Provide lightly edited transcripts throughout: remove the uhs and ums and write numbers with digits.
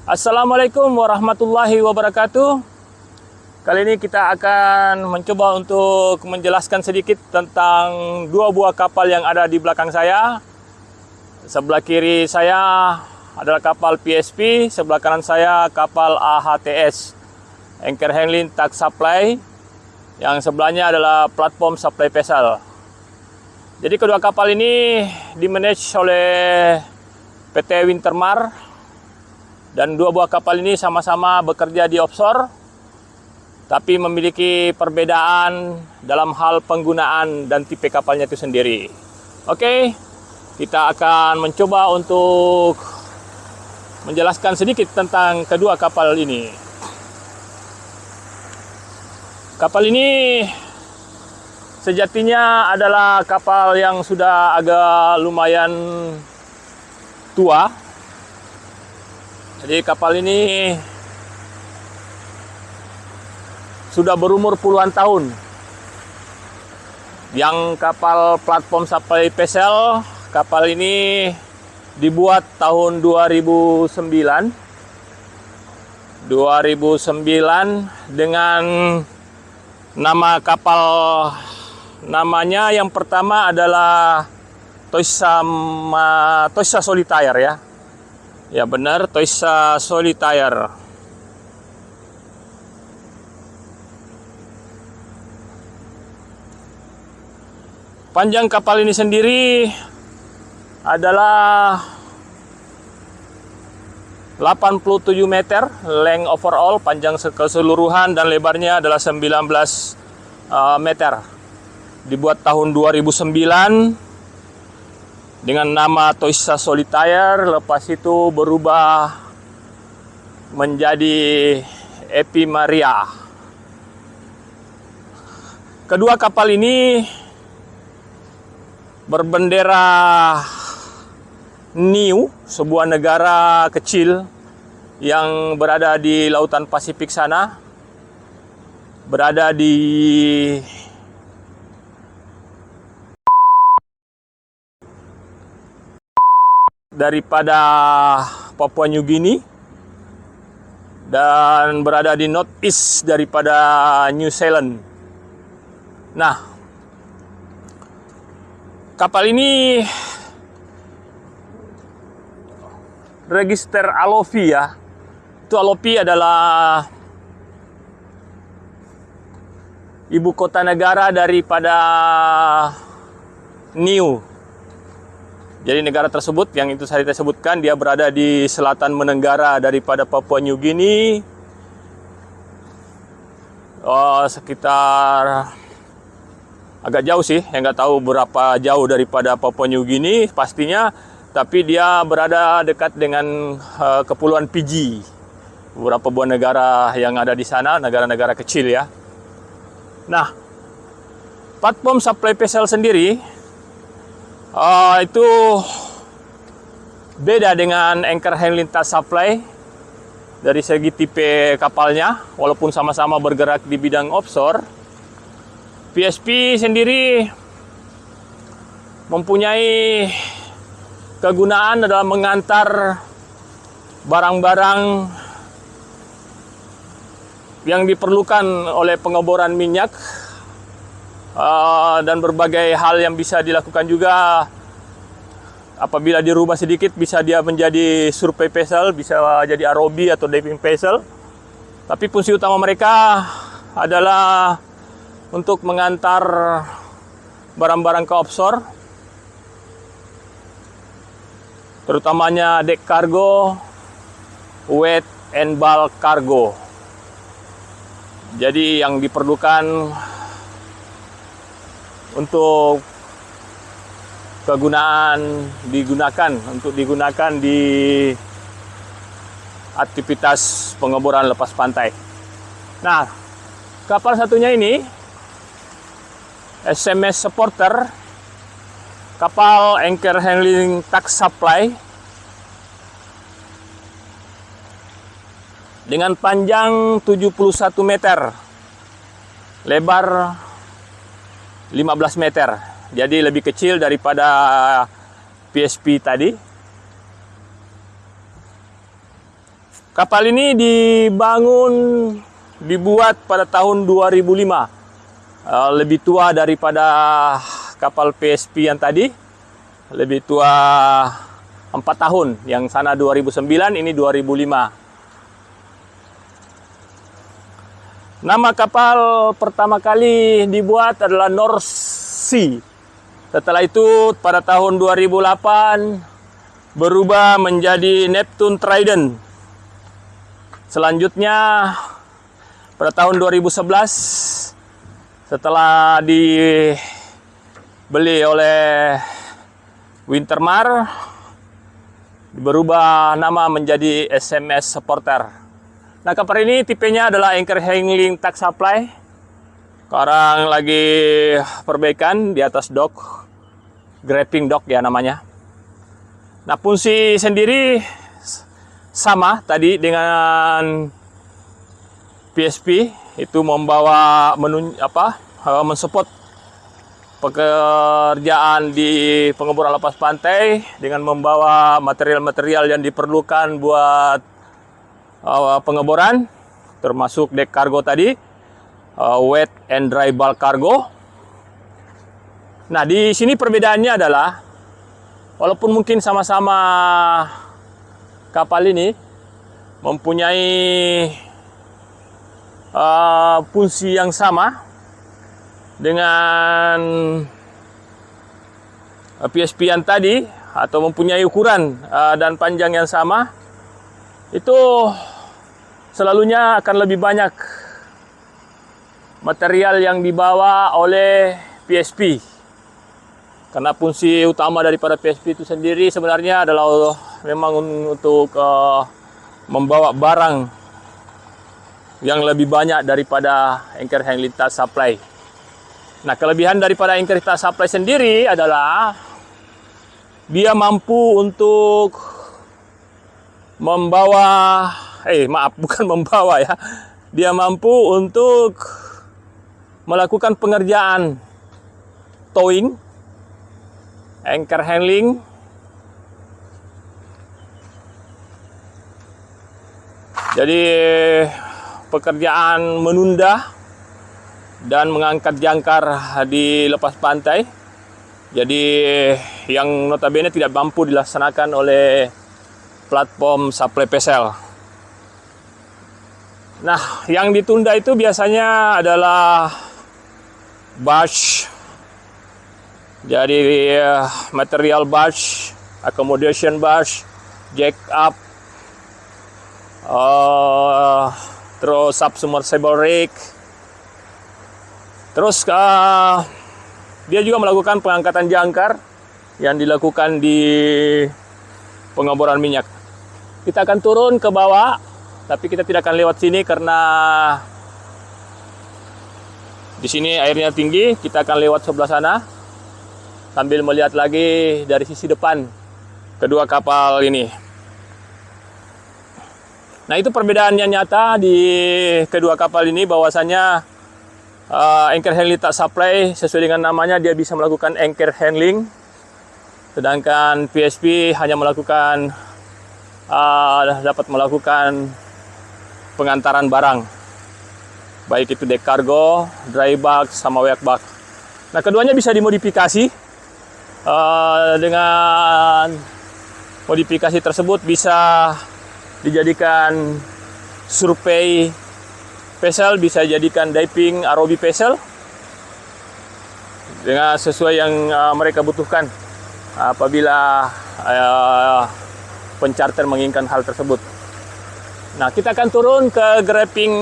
Assalamualaikum warahmatullahi wabarakatuh. Kali ini kita akan mencoba untuk menjelaskan sedikit tentang dua buah kapal yang ada di belakang saya. Sebelah kiri saya adalah kapal PSP, sebelah kanan saya kapal AHTS, Anchor Handling Tug Supply, yang sebelahnya adalah platform supply vessel. Jadi kedua kapal ini dimanage oleh PT Wintermar, dan dua buah kapal ini sama-sama bekerja di offshore, tapi memiliki perbedaan dalam hal penggunaan dan tipe kapalnya itu sendiri. Oke, kita akan mencoba untuk menjelaskan sedikit tentang kedua kapal ini. Kapal ini sejatinya adalah kapal yang sudah agak lumayan tua. Jadi kapal ini sudah berumur puluhan tahun. Yang kapal platform supply vessel, kapal ini dibuat tahun 2009 dengan nama kapal, namanya yang pertama adalah Toisa Solitaire ya. Ya benar, Toisa Solitaire. Panjang kapal ini sendiri adalah 87 meter length overall, panjang keseluruhan, dan lebarnya adalah 19 meter. Dibuat tahun 2009 dengan nama Toisa Solitaire, lepas itu berubah menjadi Epi Maria. Kedua kapal ini berbendera Niue, sebuah negara kecil yang berada di Lautan Pasifik sana, berada di daripada Papua New Guinea dan berada di northeast daripada New Zealand. Nah, kapal ini register Alofi ya. Itu Alofi adalah ibu kota negara daripada Niue. Jadi negara tersebut yang itu saya sebutkan, dia berada di selatan menenggara daripada Papua New Guinea, sekitar agak jauh sih, yang nggak tahu berapa jauh daripada Papua New Guinea pastinya, tapi dia berada dekat dengan Kepulauan Fiji. Beberapa buah negara yang ada di sana, negara-negara kecil ya. Nah, platform supply vessel sendiri itu beda dengan Anchor Handling Tug Supply dari segi tipe kapalnya, walaupun sama-sama bergerak di bidang offshore. PSP sendiri mempunyai kegunaan adalah mengantar barang-barang yang diperlukan oleh pengeboran minyak, dan berbagai hal yang bisa dilakukan juga. Apabila dirubah sedikit, bisa dia menjadi survey vessel, bisa jadi ROV atau diving vessel. Tapi fungsi utama mereka adalah untuk mengantar barang-barang ke offshore, terutamanya deck cargo, wet and bulk cargo. Jadi yang diperlukan untuk digunakan di aktivitas pengeboran lepas pantai. Nah, kapal satunya ini SMS Supporter, kapal Anchor Handling Tug Supply, dengan panjang 71 meter, lebar 15 meter. Jadi lebih kecil daripada PSP tadi. Kapal ini dibuat pada tahun 2005. Lebih tua daripada kapal PSP yang tadi. Lebih tua 4 tahun. Yang sana 2009, ini 2005. Nama kapal pertama kali dibuat adalah North Sea. Setelah itu pada tahun 2008 berubah menjadi Neptune Trident. Selanjutnya pada tahun 2011 setelah dibeli oleh Wintermar berubah nama menjadi SMS Supporter. Nah, kapal ini tipenya adalah Anchor Handling Tug Supply. Sekarang lagi perbaikan di atas dock, grappling dock ya namanya. Nah, fungsi sendiri sama tadi dengan PSP, itu membawa mensupport pekerjaan di pengeboran lepas pantai dengan membawa material-material yang diperlukan buat pengeboran, termasuk dek kargo tadi, wet and dry bulk cargo. Nah, di sini perbedaannya adalah walaupun mungkin sama-sama kapal ini mempunyai fungsi yang sama dengan PSP yang tadi, atau mempunyai ukuran dan panjang yang sama, itu selalunya akan lebih banyak material yang dibawa oleh PSP. Karena fungsi utama daripada PSP itu sendiri sebenarnya adalah memang untuk membawa barang yang lebih banyak daripada Anchor Handling Tug Supply. Nah, kelebihan daripada Anchor Tug Supply sendiri adalah dia mampu untuk membawa, dia mampu untuk melakukan pengerjaan towing, anchor handling, jadi pekerjaan menunda dan mengangkat jangkar di lepas pantai. Jadi yang notabene tidak mampu dilaksanakan oleh platform supply vessel. Nah, yang ditunda itu biasanya adalah barge. Jadi material barge, accommodation barge, jack up, terus submersible rig. Terus dia juga melakukan pengangkatan jangkar yang dilakukan di pengeboran minyak. Kita akan turun ke bawah, tapi kita tidak akan lewat sini karena di sini airnya tinggi. Kita akan lewat sebelah sana sambil melihat lagi dari sisi depan kedua kapal ini. Nah, itu perbedaannya nyata di kedua kapal ini, bahwasanya Anchor Handling Tug Supply sesuai dengan namanya dia bisa melakukan anchor handling, sedangkan PSP hanya melakukan dapat melakukan pengantaran barang, baik itu dek kargo, dry bulk, sama wet bulk. Nah, keduanya bisa dimodifikasi. Dengan modifikasi tersebut bisa dijadikan survei vessel, bisa dijadikan diving ROV vessel dengan sesuai yang mereka butuhkan apabila pencharter menginginkan hal tersebut. Nah, kita akan turun ke grappling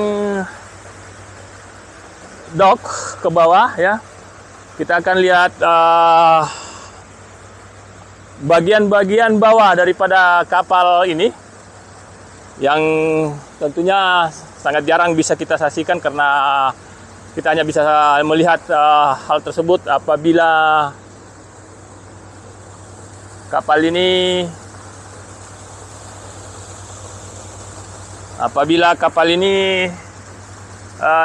dock ke bawah ya. Kita akan lihat bagian-bagian bawah daripada kapal ini yang tentunya sangat jarang bisa kita saksikan karena kita hanya bisa melihat hal tersebut apabila kapal ini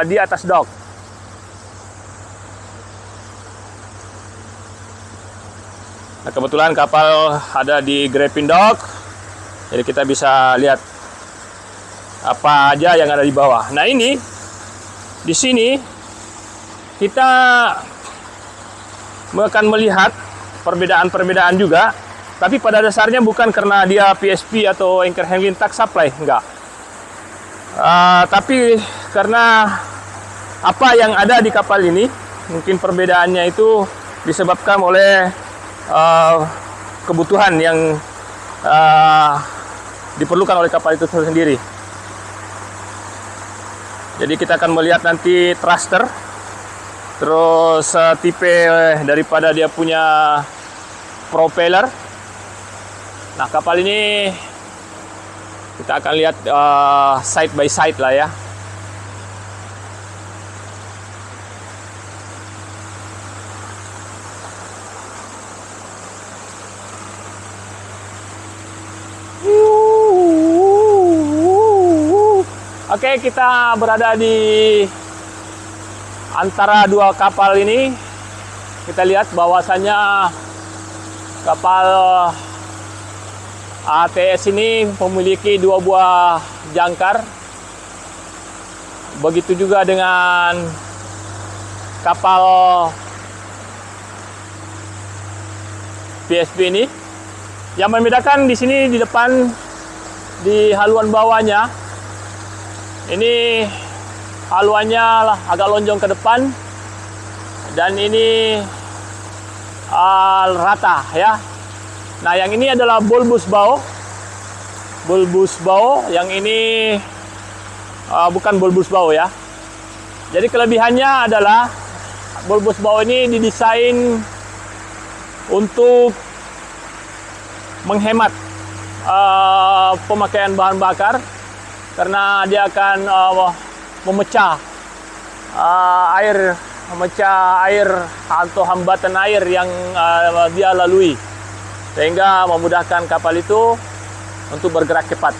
di atas dock. Nah, kebetulan kapal ada di grappling dock, jadi kita bisa lihat apa aja yang ada di bawah. Nah, ini di sini kita akan melihat perbedaan-perbedaan juga, tapi pada dasarnya bukan karena dia PSP atau anchor handling tug supply, enggak. Tapi karena apa yang ada di kapal ini, mungkin perbedaannya itu disebabkan oleh kebutuhan yang diperlukan oleh kapal itu sendiri. Jadi kita akan melihat nanti thruster, terus tipe daripada dia punya propeller. Nah, kapal ini kita akan lihat side by side lah ya. Oke, kita berada di antara dua kapal ini. Kita lihat bahwasannya kapal ATS ini memiliki dua buah jangkar. Begitu juga dengan kapal PSP ini. Yang membedakan di sini di depan, di haluan bawahnya, ini haluannya agak lonjong ke depan, dan ini rata ya. Nah, yang ini adalah bulbous bow. Bulbous bow, yang ini bukan bulbous bow ya. Jadi kelebihannya adalah bulbous bow ini didesain untuk menghemat pemakaian bahan bakar, karena dia akan memecah air atau hambatan air yang dia lalui, sehingga memudahkan kapal itu untuk bergerak cepat.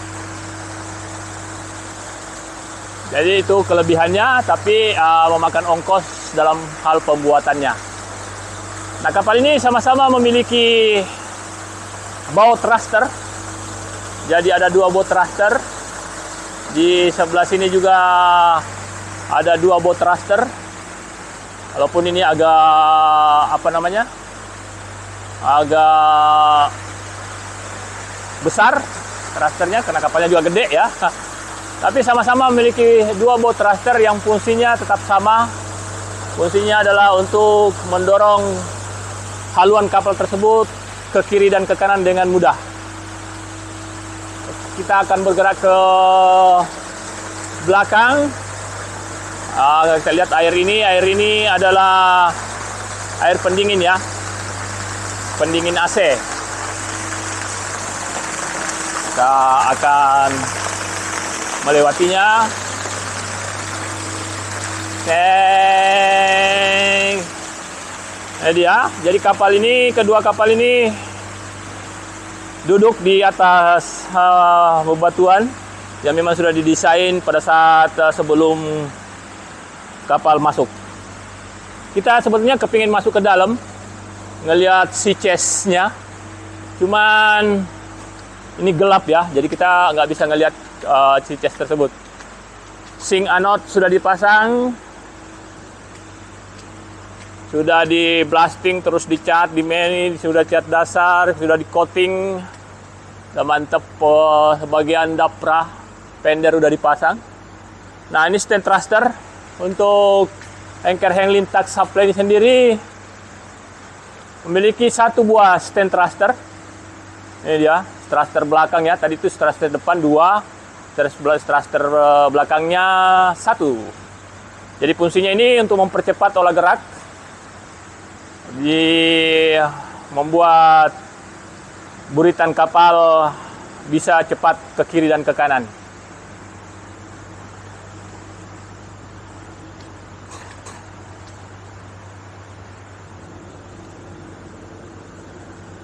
Jadi itu kelebihannya, tapi memakan ongkos dalam hal pembuatannya. Nah, kapal ini sama-sama memiliki bow thruster. Jadi ada dua bow thruster. Di sebelah sini juga ada dua bow thruster. Walaupun ini agak agak besar thrusternya, karena kapalnya juga gede ya. Tapi sama-sama memiliki dua bow thruster yang fungsinya tetap sama. Fungsinya adalah untuk mendorong haluan kapal tersebut ke kiri dan ke kanan dengan mudah. Kita akan bergerak ke belakang. Kita lihat air ini adalah air pendingin ya, pendingin AC. Kita akan melewatinya. Ini dia. Jadi kedua kapal ini duduk di atas bebatuan yang memang sudah didesain pada saat sebelum kapal masuk. Kita sebetulnya kepingin masuk ke dalam, ngelihat sea chest-nya, cuman ini gelap ya, jadi kita nggak bisa ngelihat sea chest tersebut. Sink anode sudah dipasang, sudah di blasting, terus dicat, di meni, sudah cat dasar, sudah di coating, udah mantep. Bagian dapra, fender udah dipasang. Nah, ini stand thruster untuk anchor handling tug supply ini sendiri memiliki satu buah stand thruster. Ini dia thruster belakang ya, tadi itu thruster depan dua, terus thruster belakangnya satu. Jadi fungsinya ini untuk mempercepat olah gerak, membuat buritan kapal bisa cepat ke kiri dan ke kanan.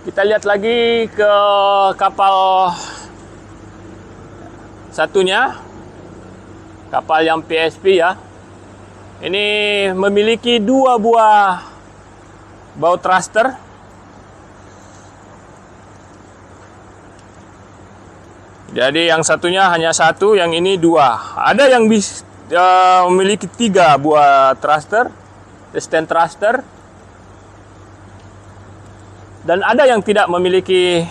Kita lihat lagi ke kapal satunya, kapal yang PSP ya. Ini memiliki dua buah bow thruster. Jadi yang satunya hanya satu, yang ini dua. Ada yang memiliki 3 buah thruster, stand thruster, dan ada yang tidak memiliki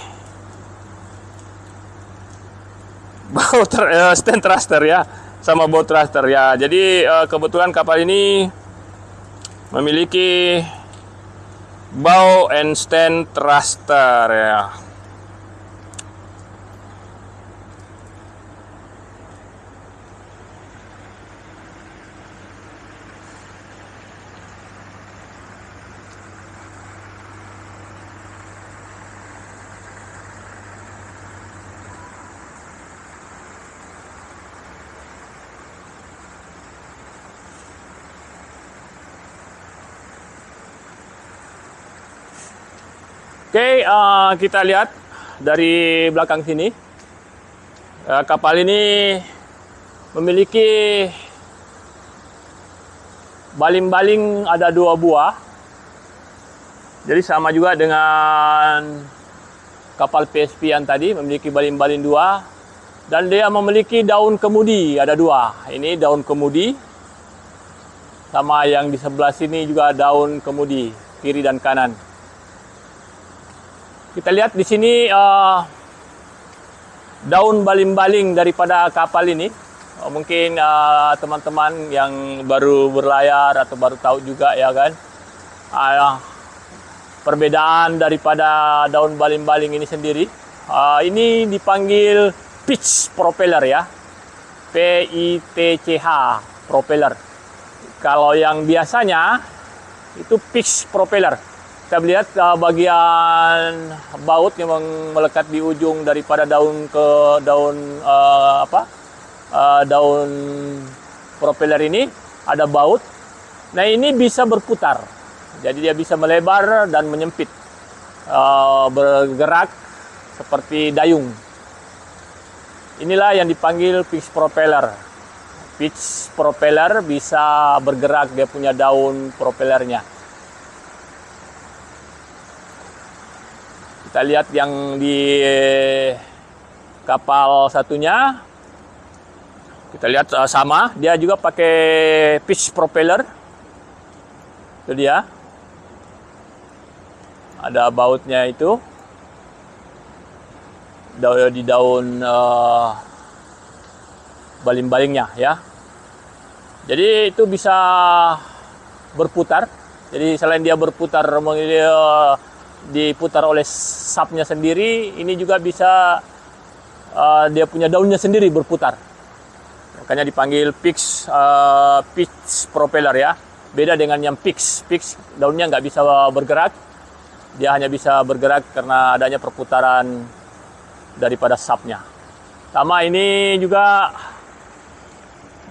stand thruster ya, sama bow thruster ya. Jadi kebetulan kapal ini memiliki bow and stand thruster ya. Oke, kita lihat dari belakang sini. Kapal ini memiliki baling-baling ada 2 buah. Jadi sama juga dengan kapal PSP yang tadi, memiliki baling-baling 2. Dan dia memiliki daun kemudi ada 2. Ini daun kemudi. Sama yang di sebelah sini juga daun kemudi, kiri dan kanan. Kita lihat di sini daun baling-baling daripada kapal ini. Mungkin teman-teman yang baru berlayar atau baru tahu juga ya kan. Perbedaan daripada daun baling-baling ini sendiri. Ini dipanggil pitch propeller ya. PITCH propeller. Kalau yang biasanya itu pitch propeller. Kita melihat bagian baut yang melekat di ujung daripada daun ke daun daun propeller ini ada baut. Nah ini bisa berputar, jadi dia bisa melebar dan menyempit, bergerak seperti dayung. Inilah yang dipanggil pitch propeller. Pitch propeller bisa bergerak, dia punya daun propellernya. Kita lihat yang di kapal satunya. Kita lihat sama, dia juga pakai pitch propeller. Itu dia. Ada bautnya itu. Di daun baling-balingnya ya. Jadi itu bisa berputar. Jadi selain dia berputar, diputar oleh sapnya sendiri, ini juga bisa dia punya daunnya sendiri berputar. Makanya dipanggil pitch propeller ya. Beda dengan yang pitch daunnya nggak bisa bergerak, dia hanya bisa bergerak karena adanya perputaran daripada sapnya. Sama ini juga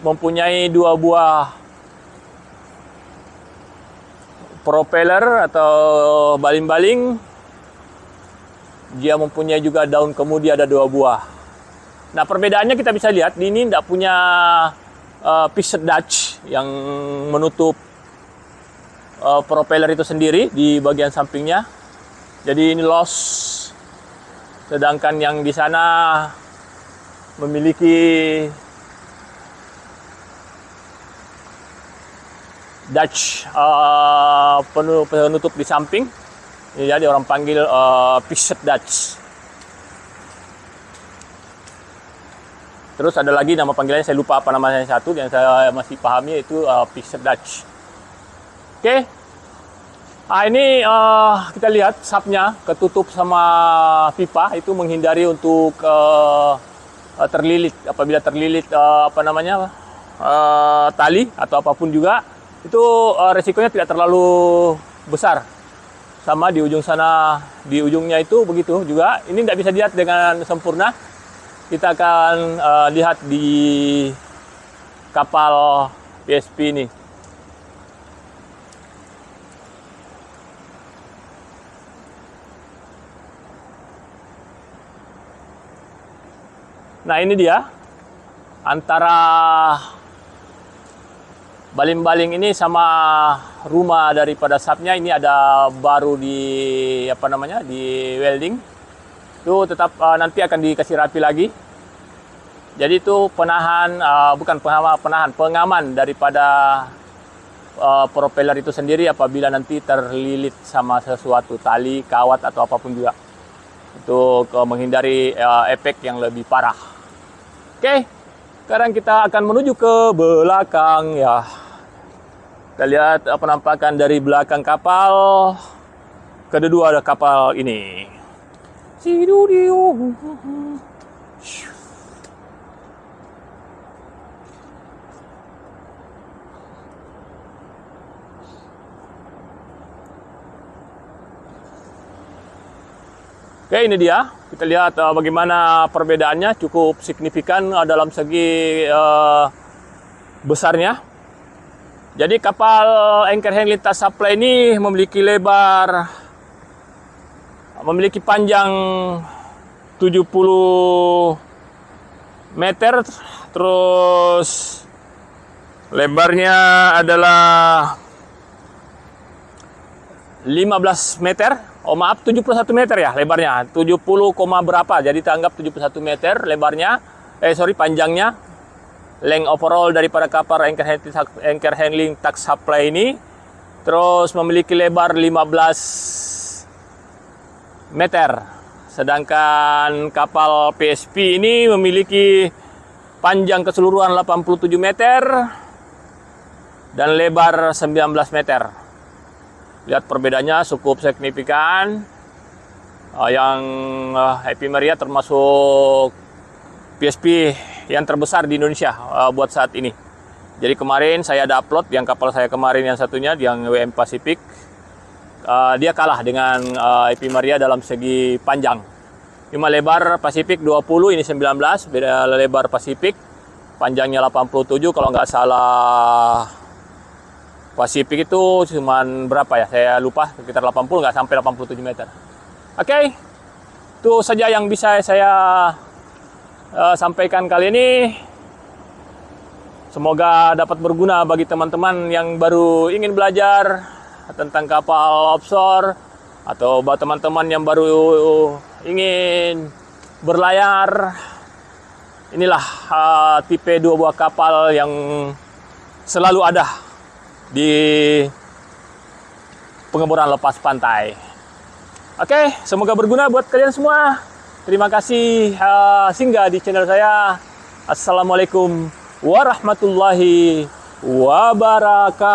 mempunyai 2 buah propeller atau baling-baling. Dia mempunyai juga daun kemudi ada 2 buah. Nah perbedaannya kita bisa lihat, ini tidak punya piston Dutch yang menutup propeller itu sendiri di bagian sampingnya. Jadi ini loss. Sedangkan yang di sana memiliki Dutch penutup di samping. Ini jadi orang panggil piston Dutch. Terus ada lagi nama panggilannya, saya lupa apa namanya satu, yang saya masih pahami itu piston Dutch. Oke. Ini kita lihat sapnya ketutup sama pipa, itu menghindari untuk terlilit. Apabila terlilit tali atau apapun juga, itu resikonya tidak terlalu besar. Sama di ujung sana, di ujungnya itu begitu juga. Ini tidak bisa dilihat dengan sempurna. Kita akan lihat di kapal PSP ini. Nah ini dia, antara baling-baling ini sama rumah daripada sapnya ini ada baru di di welding. Itu tetap nanti akan dikasih rapi lagi. Jadi itu penahan, bukan pengaman daripada propeller itu sendiri apabila nanti terlilit sama sesuatu, tali, kawat atau apapun juga, untuk menghindari efek yang lebih parah. Oke, sekarang kita akan menuju ke belakang ya. Kita lihat penampakan dari belakang kapal. Kedua ada kapal ini. Oke, ini dia. Kita lihat bagaimana perbedaannya, cukup signifikan dalam segi besarnya. Jadi kapal Anchor Handling Task Supply ini memiliki panjang 70 meter, terus lebarnya adalah 15 meter. Oh maaf, 71 meter ya lebarnya. 70, berapa. Jadi kita anggap 71 meter lebarnya. Panjangnya. Length overall daripada kapal Anchor Handling Task Supply ini. Terus memiliki lebar 15 meter. Sedangkan kapal PSP ini memiliki panjang keseluruhan 87 meter dan lebar 19 meter. Lihat perbedaannya cukup signifikan. Yang Epimeria termasuk PSP yang terbesar di Indonesia buat saat ini. Jadi kemarin saya ada upload yang kapal saya kemarin yang satunya, yang WM Pacific. Dia kalah dengan Epimeria dalam segi panjang. Cuma lebar Pacific 20, ini 19, beda lebar Pacific. Panjangnya 87, kalau nggak salah Pacific itu cuman berapa ya, saya lupa, sekitar 80, nggak sampai 87 meter. Oke, itu saja yang bisa saya sampaikan kali ini. Semoga dapat berguna bagi teman-teman yang baru ingin belajar tentang kapal offshore, atau buat teman-teman yang baru ingin berlayar. Inilah tipe 2 buah kapal yang selalu ada di pengeboran lepas pantai. Oke, semoga berguna buat kalian semua. Terima kasih singgah di channel saya. Assalamualaikum warahmatullahi wabarakatuh.